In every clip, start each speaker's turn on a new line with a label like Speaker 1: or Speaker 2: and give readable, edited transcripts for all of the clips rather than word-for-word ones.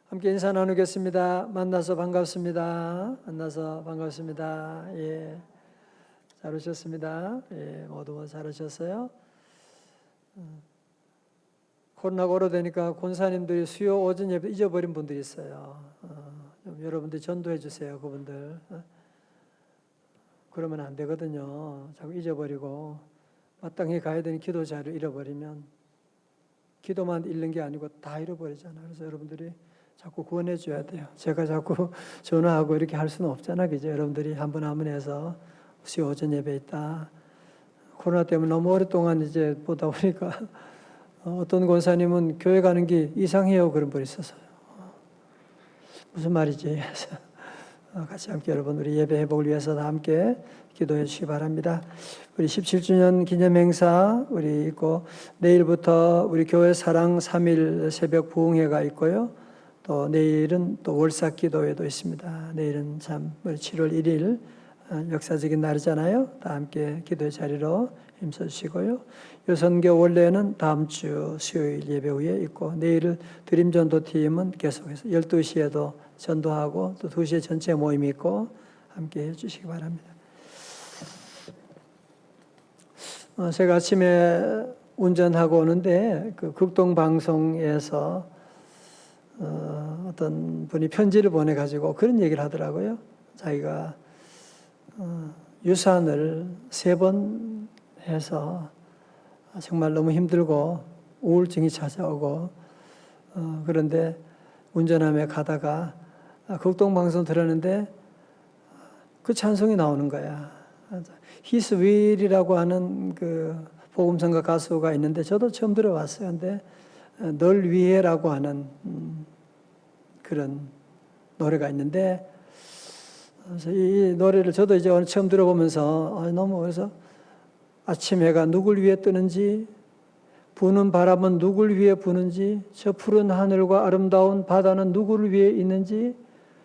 Speaker 1: 함께 인사 나누겠습니다. 만나서 반갑습니다. 만나서 반갑습니다. 예, 잘 오셨습니다. 예, 모두 잘 오셨어요. 코로나가 오래되니까 권사님들이 수요 오전 예배 잊어버린 분들이 있어요. 좀 여러분들이 전도해 주세요. 그분들. 그러면 안 되거든요. 자꾸 잊어버리고 마땅히 가야 되는 기도 자료 잃어버리면 기도만 잃는 게 아니고 다 잃어버리잖아요. 그래서 여러분들이 자꾸 구원해 줘야 돼요. 제가 자꾸 전화하고 이렇게 할 수는 없잖아, 그죠? 여러분들이 한 분 한 분 해서 수요 오전 예배 있다. 코로나 때문에 너무 오랫동안 이제 보다 보니까 어떤 권사님은 교회 가는 게 이상해요, 그런 분이 있었어요. 무슨 말이지? 같이 함께 여러분 우리 예배 회복을 위해서 다 함께 기도해 주시기 바랍니다. 우리 17주년 기념 행사 우리 있고 내일부터 우리 교회 사랑 3일 새벽 부흥회가 있고요. 또 내일은 또 월삭 기도회도 있습니다. 내일은 참 우리 7월 1일 역사적인 날이잖아요. 다 함께 기도의 자리로 힘써 주시고요. 요선교 원래는 다음 주 수요일 예배 후에 있고 내일 드림 전도팀은 계속해서 12시에도 전도하고 또 2시에 전체 모임이 있고 함께 해주시기 바랍니다. 제가 아침에 운전하고 오는데 그 극동방송에서 어떤 분이 편지를 보내가지고 그런 얘기를 하더라고요. 자기가 유산을 3번 해서 정말 너무 힘들고 우울증이 찾아오고 그런데 운전하며 가다가 극동방송 들었는데 그 찬송이 나오는 거야. His Will이라고 하는 그 복음성가 가수가 있는데 저도 처음 들어봤어요. 근데 널 위해라고 하는 그런 노래가 있는데 그래서 이 노래를 저도 이제 오늘 처음 들어보면서 너무 그래서 아침 해가 누굴 위해 뜨는지 부는 바람은 누굴 위해 부는지 저 푸른 하늘과 아름다운 바다는 누구를 위해 있는지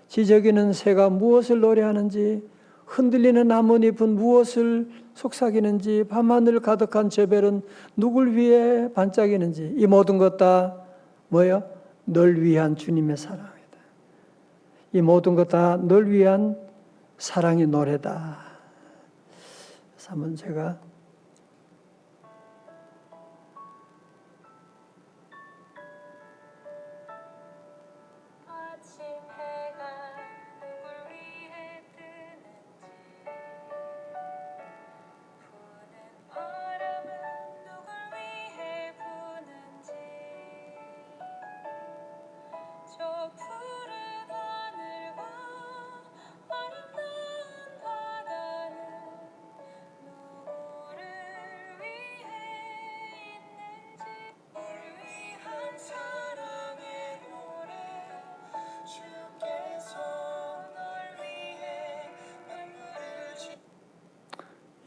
Speaker 1: 지저귀는 새가 무엇을 노래하는지 흔들리는 나뭇잎은 무엇을 속삭이는지 밤하늘 가득한 저 별은 누굴 위해 반짝이는지 이 모든 것 다 뭐예요? 널 위한 주님의 사랑이다. 이 모든 것 다 널 위한 사랑의 노래다. 그래서 한번 제가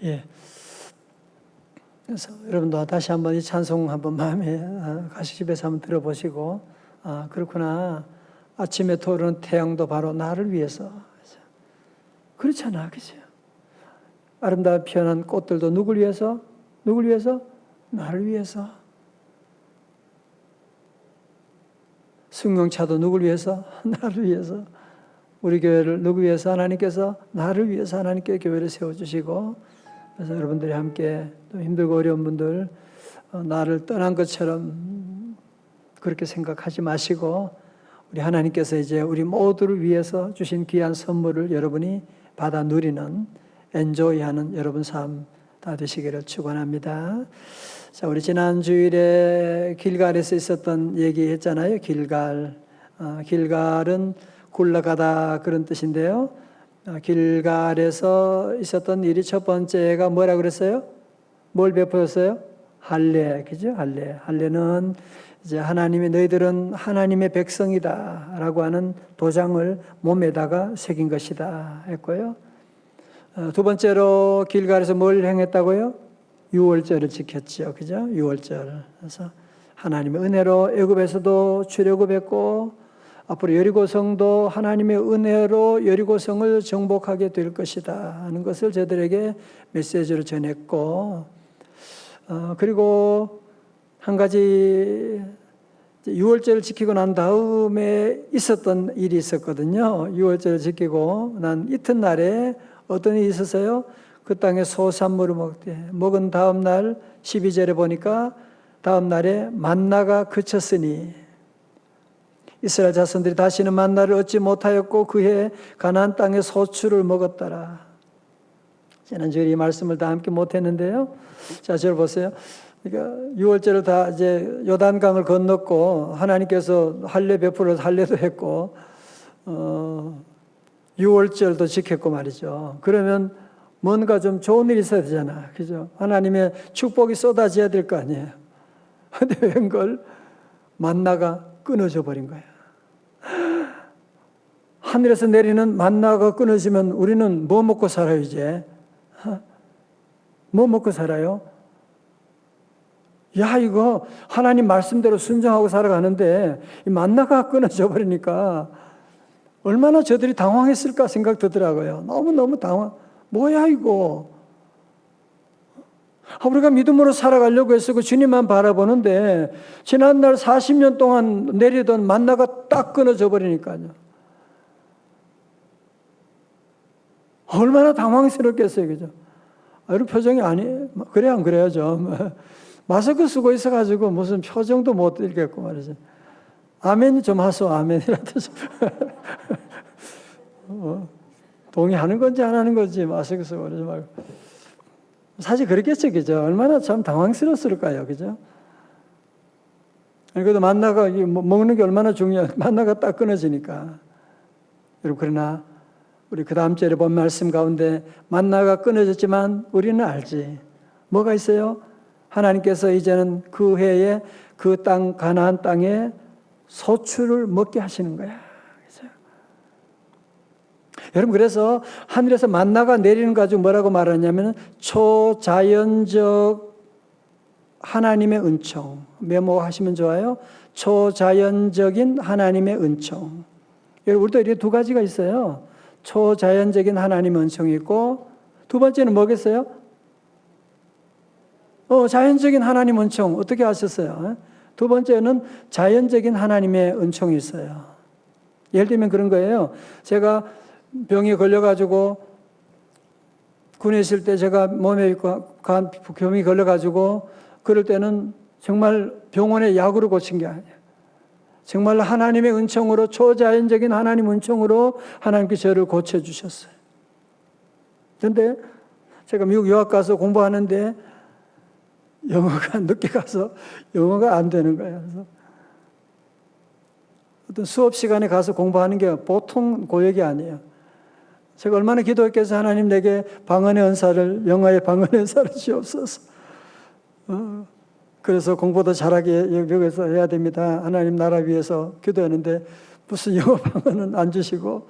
Speaker 1: 예. 그래서 여러분도 다시 한번 이 찬송 한번 마음에 가시 집에서 한번 들어보시고 그렇구나. 아침에 떠오르는 태양도 바로 나를 위해서. 그렇잖아, 그죠? 아름다운 피어난 꽃들도 누굴 위해서? 누굴 위해서? 나를 위해서. 승용차도 누굴 위해서? 나를 위해서. 우리 교회를 누구 위해서? 하나님께서 나를 위해서 하나님께 교회를 세워주시고 그래서 여러분들이 함께 또 힘들고 어려운 분들 나를 떠난 것처럼 그렇게 생각하지 마시고 우리 하나님께서 이제 우리 모두를 위해서 주신 귀한 선물을 여러분이 받아 누리는 엔조이하는 여러분 삶 다 되시기를 축원합니다. 자, 우리 지난 주일에 길갈에서 있었던 얘기했잖아요. 길갈은 굴러가다 그런 뜻인데요. 길갈에서 있었던 일이 첫 번째가 뭐라 그랬어요? 뭘 베풀었어요? 할례, 그죠? 할례는 이제 하나님이 너희들은 하나님의 백성이다라고 하는 도장을 몸에다가 새긴 것이다 했고요. 두 번째로 길갈에서 뭘 행했다고요? 유월절을 지켰죠, 그죠? 유월절. 그래서 하나님의 은혜로 애굽에서도 출애굽했고 앞으로 여리고성도 하나님의 은혜로 여리고성을 정복하게 될 것이다 하는 것을 저들에게 메시지로 전했고 그리고 한 가지 유월절을 지키고 난 다음에 있었던 일이 있었거든요. 유월절을 지키고 난 이튿날에 어떤 일이 있었어요? 그 땅에 소산물을 먹되 먹은 다음 날 12절에 보니까 다음 날에 만나가 그쳤으니 이스라엘 자손들이 다시는 만나를 얻지 못하였고 그해 가나안 땅의 소출을 먹었더라. 지난주에 이 말씀을 다 함께 못했는데요. 자, 저를 보세요. 그러니까 유월절을 다 이제 요단강을 건넜고 하나님께서 할례 베풀어 할례도 했고 유월절도 지켰고 말이죠. 그러면 뭔가 좀 좋은 일이 있어야 되잖아. 그죠? 하나님의 축복이 쏟아져야 될 거 아니에요. 근데 웬걸 만나가 끊어져 버린 거야. 하늘에서 내리는 만나가 끊어지면 우리는 뭐 먹고 살아요, 이제? 뭐 먹고 살아요? 야, 이거 하나님 말씀대로 순종하고 살아가는데 이 만나가 끊어져 버리니까 얼마나 저들이 당황했을까 생각 들더라고요. 너무너무 뭐야 이거. 우리가 믿음으로 살아가려고 해서 그 주님만 바라보는데 지난날 40년 동안 내리던 만나가 딱 끊어져 버리니까요. 얼마나 당황스럽겠어요. 그죠? 이런 표정이 그래 안 그래야죠. 마스크 쓰고 있어가지고 무슨 표정도 못 드리겠고 말이죠. 아멘 좀 하소, 아멘이라도 좀. 동의하는 건지 안 하는 건지 마스크 쓰고 그러지 말고. 사실 그렇겠죠, 그죠? 얼마나 참 당황스러웠을까요, 그죠? 그래도 만나가, 먹는 게 얼마나 만나가 딱 끊어지니까. 여러분, 그러나, 우리 그 다음 절에 본 말씀 가운데 만나가 끊어졌지만 우리는 알지. 뭐가 있어요? 하나님께서 이제는 그 해에 그 땅, 가나안 땅에 소출을 먹게 하시는 거야. 그죠? 여러분, 그래서 하늘에서 만나가 내리는 거 가지고 뭐라고 말하냐면 초자연적 하나님의 은총. 메모하시면 좋아요. 초자연적인 하나님의 은총. 여러분, 우리도 이렇게 두 가지가 있어요. 초자연적인 하나님의 은총이 있고 두 번째는 뭐겠어요? 자연적인 하나님 은총. 어떻게 아셨어요? 두 번째는 자연적인 하나님의 은총이 있어요. 예를 들면 그런 거예요. 제가 병에 걸려가지고 군에 있을 때 제가 몸에 병이 걸려가지고 그럴 때는 정말 병원에 약으로 고친 게 아니에요. 정말 하나님의 은총으로 초자연적인 하나님 은총으로 하나님께 저를 고쳐주셨어요. 그런데 제가 미국 유학 가서 공부하는데 영어가 늦게 가서 영어가 안 되는 거예요. 그래서 어떤 수업 시간에 가서 공부하는 게 보통 고역이 아니에요. 제가 얼마나 기도했겠어요. 하나님 내게 방언의 은사를, 영어의 방언의 은사를 주옵소서. 그래서 공부도 잘하게 여기서 해야 됩니다. 하나님 나라 위해서 기도했는데 무슨 영어 방언은 안 주시고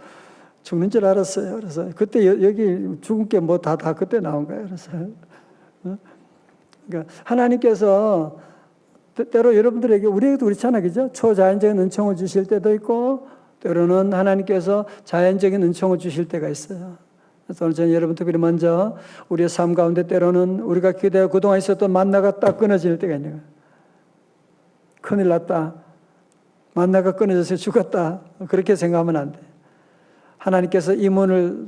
Speaker 1: 죽는 줄 알았어요. 그래서 그때 여기 죽은 게 뭐 다 그때 나온 거예요. 그래서 그러니까 하나님께서 때로 여러분들에게 우리에게도 그렇잖아요. 그죠? 초자연적인 은총을 주실 때도 있고 때로는 하나님께서 자연적인 은총을 주실 때가 있어요. 그래서 오늘 저는 여러분 특별히 먼저 우리의 삶 가운데 때로는 우리가 기대하고 그동안 있었던 만나가 딱 끊어질 때가 있는 거예요. 큰일 났다. 만나가 끊어져서 죽었다. 그렇게 생각하면 안 돼. 하나님께서 이 문을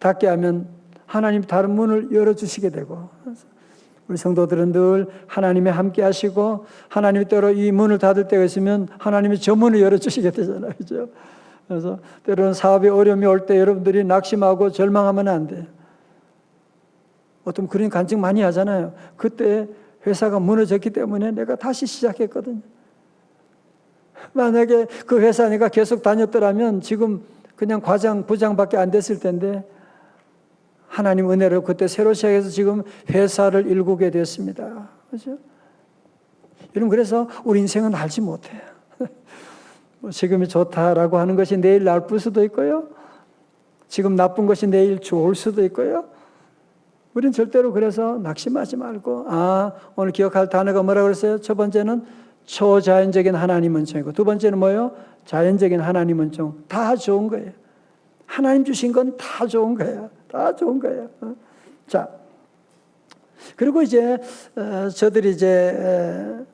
Speaker 1: 닫게 하면 하나님 다른 문을 열어주시게 되고 우리 성도들은 늘 하나님이 함께 하시고 하나님이 때로 이 문을 닫을 때가 있으면 하나님이 저 문을 열어주시게 되잖아요. 그죠? 그래서 때로는 사업에 어려움이 올 때 여러분들이 낙심하고 절망하면 안 돼요. 어떤 그런 간증 많이 하잖아요. 그때 회사가 무너졌기 때문에 내가 다시 시작했거든요. 만약에 그 회사 내가 계속 다녔더라면 지금 그냥 과장, 부장밖에 안 됐을 텐데 하나님 은혜로 그때 새로 시작해서 지금 회사를 일구게 됐습니다. 그렇죠? 여러분 그래서 우리 인생은 알지 못해요. 지금이 좋다라고 하는 것이 내일 나쁠 수도 있고요. 지금 나쁜 것이 내일 좋을 수도 있고요. 우리는 절대로 그래서 낙심하지 말고 오늘 기억할 단어가 뭐라고 그랬어요? 첫 번째는 초자연적인 하나님 은총이고 두 번째는 뭐예요? 자연적인 하나님 은총. 다 좋은 거예요. 하나님 주신 건 다 좋은 거예요. 다 좋은 거예요. 자, 그리고 이제 저들이 이제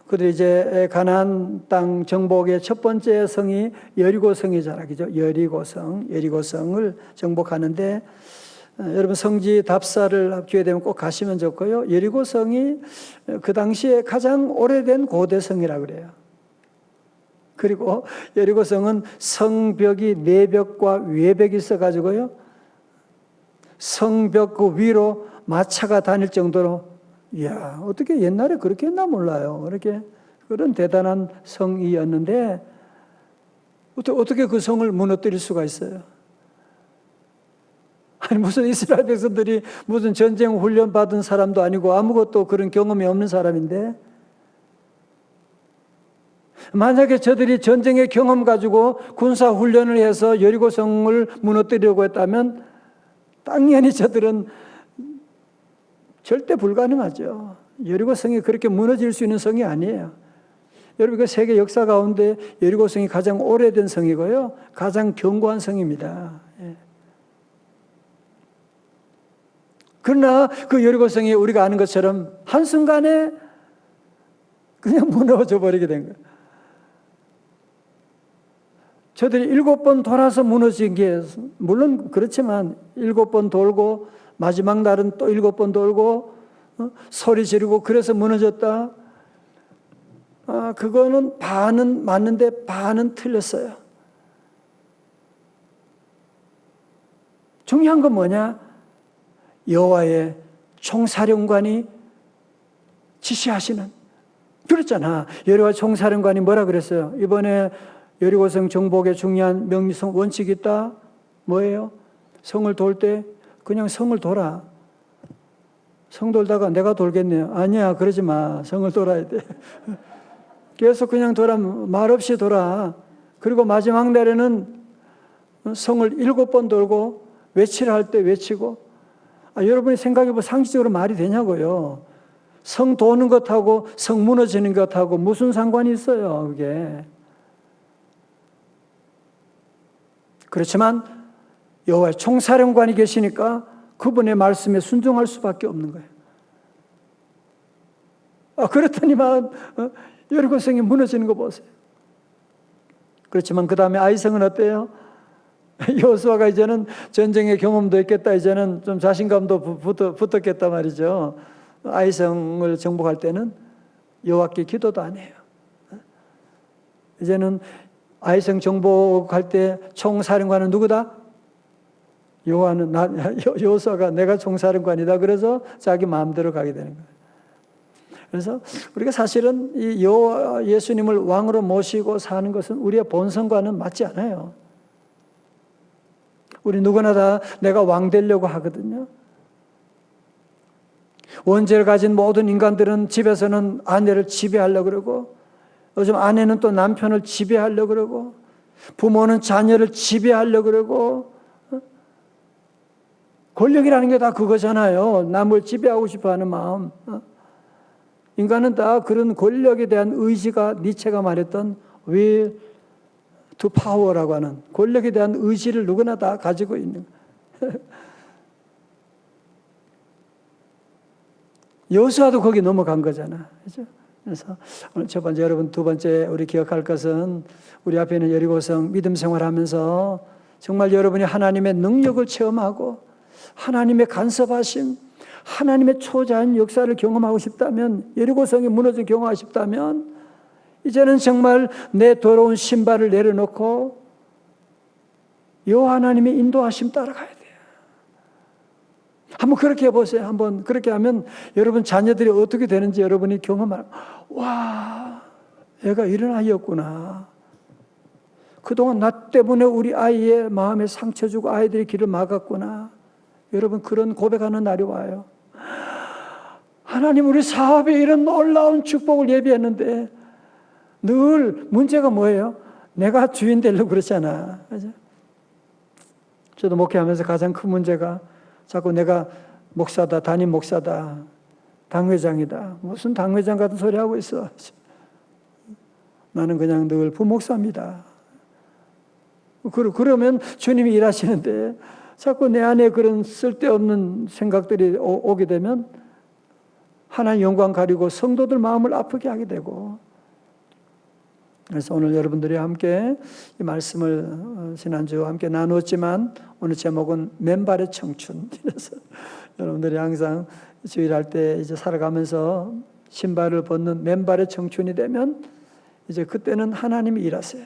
Speaker 1: 그들이 이제 가나안 땅 정복의 첫 번째 성이 여리고성이잖아, 그죠? 여리고성을 정복하는데 여러분 성지 답사를 기회 되면 꼭 가시면 좋고요. 여리고성이 그 당시에 가장 오래된 고대성이라고 그래요. 그리고 여리고성은 성벽이 내벽과 외벽이 있어가지고요. 성벽 그 위로 마차가 다닐 정도로, 이야, 어떻게 옛날에 그렇게 했나 몰라요. 그렇게 그런 대단한 성이었는데 어떻게 그 성을 무너뜨릴 수가 있어요? 아니 무슨 이스라엘 백성들이 무슨 전쟁 훈련 받은 사람도 아니고 아무것도 그런 경험이 없는 사람인데, 만약에 저들이 전쟁의 경험 가지고 군사 훈련을 해서 여리고성을 무너뜨리려고 했다면 당연히 저들은 절대 불가능하죠. 여리고성이 그렇게 무너질 수 있는 성이 아니에요. 여러분, 그 세계 역사 가운데 여리고성이 가장 오래된 성이고요, 가장 견고한 성입니다. 그러나 그 여리고성이 우리가 아는 것처럼 한순간에 그냥 무너져 버리게 된 거예요. 저들이 7번 돌아서 무너진 게, 물론 그렇지만 7번 돌고 마지막 날은 또 7번 돌고 소리 지르고 그래서 무너졌다. 그거는 반은 맞는데 반은 틀렸어요. 중요한 건 뭐냐? 여호와의 총사령관이 지시하시는, 그랬잖아. 여호와 총사령관이 뭐라 그랬어요? 이번에 여리고성 정복에 중요한 명리성 원칙이 있다. 뭐예요? 성을 돌 때 그냥 성을 돌아. 성 돌다가 내가 돌겠네요. 아니야, 그러지 마. 성을 돌아야 돼. 계속 그냥 돌아, 말없이 돌아. 그리고 마지막 날에는 성을 7번 돌고 외치라 할 때 외치고. 여러분이 생각해보면 상식적으로 말이 되냐고요. 성 도는 것하고 성 무너지는 것하고 무슨 상관이 있어요, 그게. 그렇지만 여호와의 총사령관이 계시니까 그분의 말씀에 순종할 수밖에 없는 거예요. 그렇더니만 여리고성이 무너지는 거 보세요. 그렇지만 그 다음에 아이성은 어때요? 여호수아가 이제는 전쟁의 경험도 있겠다, 이제는 좀 자신감도 붙었겠다 말이죠. 아이성을 정복할 때는 여호와께 기도도 안 해요. 이제는 아이성 정복할 때 총사령관은 누구다? 여호수아가 내가 총사령관이다. 그래서 자기 마음대로 가게 되는 거예요. 그래서 우리가 사실은 이 예수님을 왕으로 모시고 사는 것은 우리의 본성과는 맞지 않아요. 우리 누구나 다 내가 왕 되려고 하거든요. 원죄를 가진 모든 인간들은 집에서는 아내를 지배하려고 그러고, 요즘 아내는 또 남편을 지배하려고 그러고, 부모는 자녀를 지배하려고 그러고, 권력이라는 게 다 그거잖아요. 남을 지배하고 싶어 하는 마음. 인간은 다 그런 권력에 대한 의지가, 니체가 말했던 will to power라고 하는 권력에 대한 의지를 누구나 다 가지고 있는 거예요. 여호수아도 거기 넘어간 거잖아. 그렇죠? 그래서 오늘 첫 번째, 여러분 두 번째 우리 기억할 것은, 우리 앞에 있는 여리고성 믿음 생활하면서 정말 여러분이 하나님의 능력을 체험하고 하나님의 간섭하심, 하나님의 초자연 역사를 경험하고 싶다면, 여리고성이 무너진 경험하고 싶다면, 이제는 정말 내 더러운 신발을 내려놓고 여호와 하나님의 인도하심 따라가야 돼요. 한번 그렇게 해보세요. 한번 그렇게 하면 여러분 자녀들이 어떻게 되는지 여러분이 경험할, 와, 얘가 이런 아이였구나. 그동안 나 때문에 우리 아이의 마음에 상처 주고 아이들의 길을 막았구나. 여러분 그런 고백하는 날이 와요. 하나님, 우리 사업에 이런 놀라운 축복을 예비했는데 늘 문제가 뭐예요? 내가 주인 되려고 그러잖아. 그죠? 저도 목회하면서 가장 큰 문제가 자꾸 내가 목사다, 담임 목사다, 당회장이다. 무슨 당회장 같은 소리 하고 있어. 나는 그냥 늘 부목사입니다. 그러면 주님이 일하시는데 자꾸 내 안에 그런 쓸데없는 생각들이 오게 되면 하나님 영광 가리고 성도들 마음을 아프게 하게 되고, 그래서 오늘 여러분들이 함께 이 말씀을 지난주 함께 나누었지만 오늘 제목은 맨발의 청춘. 그래서 여러분들이 항상 주일할 때 이제 살아가면서 신발을 벗는 맨발의 청춘이 되면 이제 그때는 하나님이 일하세요.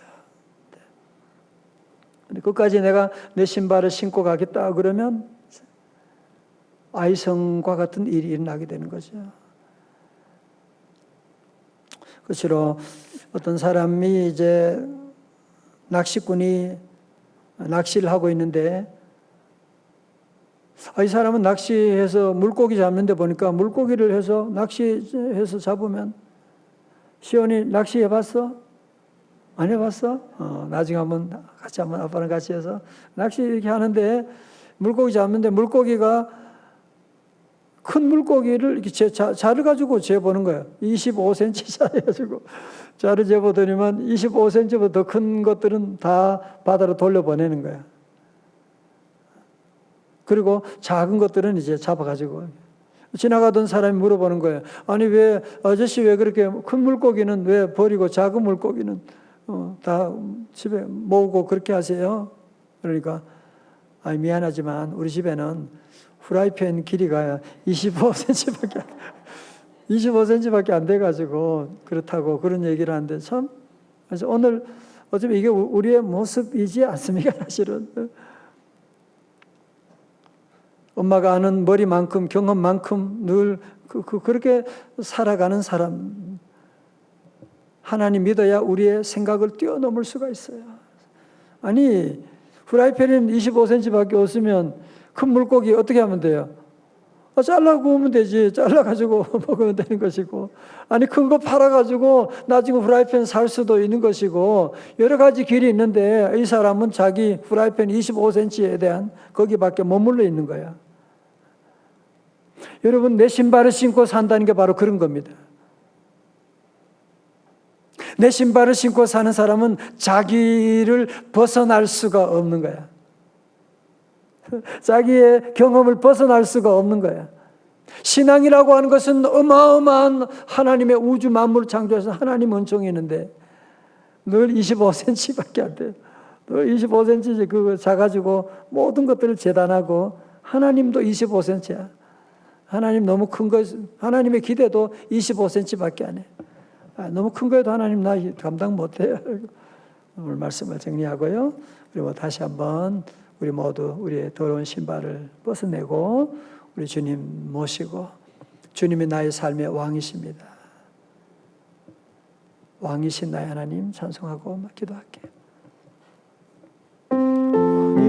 Speaker 1: 끝까지 내가 내 신발을 신고 가겠다 그러면 아이성과 같은 일이 일어나게 되는 거죠. 그처럼 어떤 사람이 이제 낚시꾼이 낚시를 하고 있는데 이 사람은 낚시해서 물고기 잡는데 보니까 물고기를 해서 낚시해서 잡으면 시온이 낚시해봤어? 안 해봤어? 나중에 한번 아빠랑 같이 해서 낚시 이렇게 하는데 물고기 잡는데 물고기가 큰 물고기를 이렇게 자를 가지고 재보는 거예요. 25cm 자해가지고 자를 재보더니만 25cm보다 더 큰 것들은 다 바다로 돌려보내는 거예요. 그리고 작은 것들은 이제 잡아가지고 지나가던 사람이 물어보는 거예요. 아니 왜 아저씨 왜 그렇게 큰 물고기는 왜 버리고 작은 물고기는 다 집에 모으고 그렇게 하세요? 그러니까 미안하지만 우리 집에는 프라이팬 길이가 25cm밖에 안 돼가지고 그렇다고 그런 얘기를 하는데 참 그래서 오늘 어차피 이게 우리의 모습이지 않습니까? 사실은 엄마가 아는 머리만큼 경험만큼 늘 그렇게 살아가는 사람, 하나님 믿어야 우리의 생각을 뛰어넘을 수가 있어요. 아니 프라이팬은 25cm밖에 없으면 큰 물고기 어떻게 하면 돼요? 잘라 구우면 되지. 잘라가지고 먹으면 되는 것이고, 아니 큰 거 팔아가지고 나중에 프라이팬 살 수도 있는 것이고, 여러 가지 길이 있는데 이 사람은 자기 프라이팬 25cm에 대한 거기밖에 머물러 있는 거야. 여러분, 내 신발을 신고 산다는 게 바로 그런 겁니다. 내 신발을 신고 사는 사람은 자기를 벗어날 수가 없는 거야. 자기의 경험을 벗어날 수가 없는 거야. 신앙이라고 하는 것은 어마어마한 하나님의 우주 만물을 창조해서 하나님 은총이 있는데 늘 25cm밖에 안 돼요. 늘 25cm 그거 작아지고 모든 것들을 재단하고 하나님도 25cm야. 하나님 너무 큰 거, 하나님의 기대도 25cm밖에 안 해. 너무 큰 거에도 하나님 나 감당 못해요. 오늘 말씀을 정리하고요. 그리고 다시 한번 우리 모두 우리의 더러운 신발을 벗어내고 우리 주님 모시고 주님이 나의 삶의 왕이십니다. 왕이신 나의 하나님 찬송하고 기도할게요.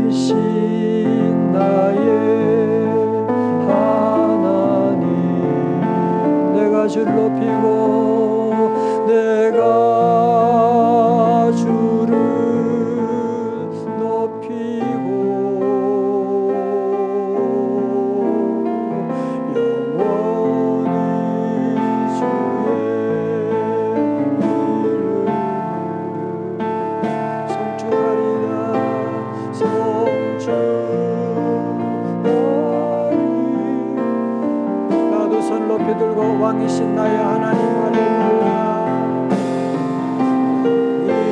Speaker 1: 왕이신 나의 하나님 내가 주를 높이고 내가 주를 왕이신 나의 하나님 할렐루야.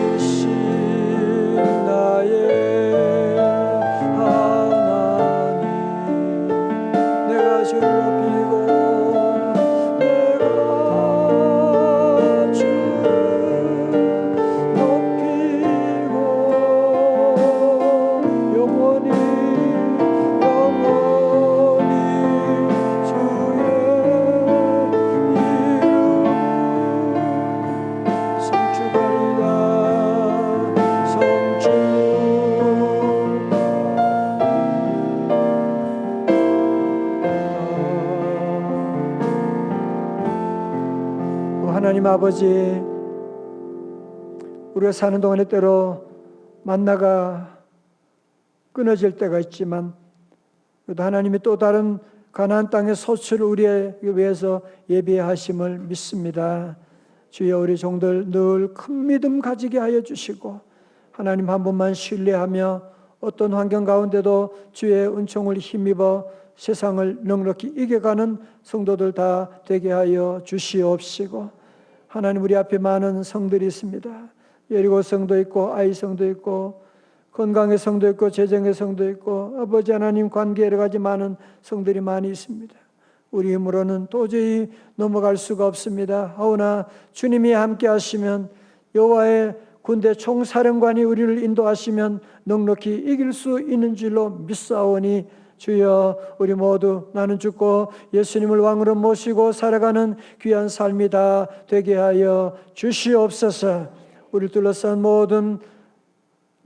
Speaker 1: 왕이신 나의 하나님 내가 주를 높이고 내가 주를 높이고 영원히 하나님 아버지, 우리가 사는 동안에 때로 만나가 끊어질 때가 있지만 그래도 하나님이 또 다른 가나안 땅의 소출을 우리에게 위해서 예비하심을 믿습니다. 주여 우리 종들 늘 큰 믿음 가지게 하여 주시고 하나님 한 분만 신뢰하며 어떤 환경 가운데도 주의 은총을 힘입어 세상을 넉넉히 이겨가는 성도들 다 되게 하여 주시옵시고, 하나님, 우리 앞에 많은 성들이 있습니다. 예리고 성도 있고, 아이 성도 있고, 건강의 성도 있고, 재정의 성도 있고, 아버지 하나님 관계 여러 가지 많은 성들이 많이 있습니다. 우리 힘으로는 도저히 넘어갈 수가 없습니다. 하오나 주님이 함께 하시면, 여호와의 군대 총사령관이 우리를 인도하시면 넉넉히 이길 수 있는 줄로 믿사오니, 주여, 우리 모두 나는 죽고 예수님을 왕으로 모시고 살아가는 귀한 삶이 다 되게 하여 주시옵소서. 우리를 둘러싼 모든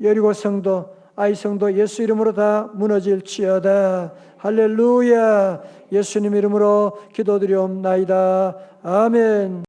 Speaker 1: 여리고 성도, 아이 성도 예수 이름으로 다 무너질지어다. 할렐루야. 예수님 이름으로 기도드리옵나이다. 아멘.